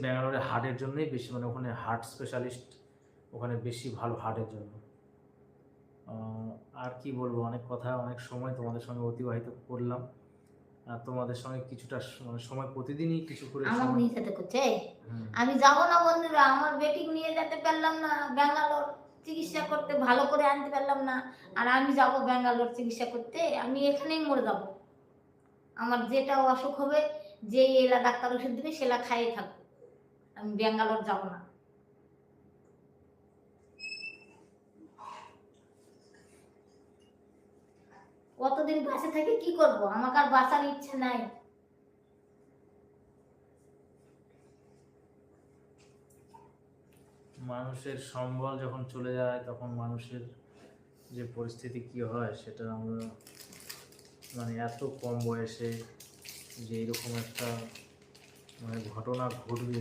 ব্যাঙ্গালোরে হার্টের জন্যই বেশি, মানে ওখানে হার্ট স্পেশালিস্ট ওখানে বেশি ভালো হার্টের জন্য। আর কি বলবো, অনেক কথা অনেক সময় তোমাদের সঙ্গে অতিবাহিত করলাম। আর তোমাদের সঙ্গে কিছুটা মানে সময় প্রতিদিনই কিছু করে আমার সময়। নিয়ে যেতে করছে আমি যাব না বন্ধুরা, আমার বেটিং নিয়ে যেতে পারলাম না ব্যাঙ্গালোর চিকিৎসা করতে, ভালো করে আনতে পারলাম না। আর আমি যাব ব্যাঙ্গালোর চিকিৎসা করতে? আমি এখানেই মরে যাব। আমার যেটা অসুখ হবে, যে এলা ডাক্তার ওষুধ দিবে সেটা খাইয়ে থাকবো, আমি ব্যাঙ্গালোর যাব না। কতদিন বাসে থেকে কি করব? আমাকে আর বাঁচার ইচ্ছে নাই। মানুষের সম্বল যখন চলে যায় তখন মানুষের যে পরিস্থিতি কি হয় সেটা আমরা মানে এত কম বয়সে যে এরকম একটা মানে ঘটনা ঘটবে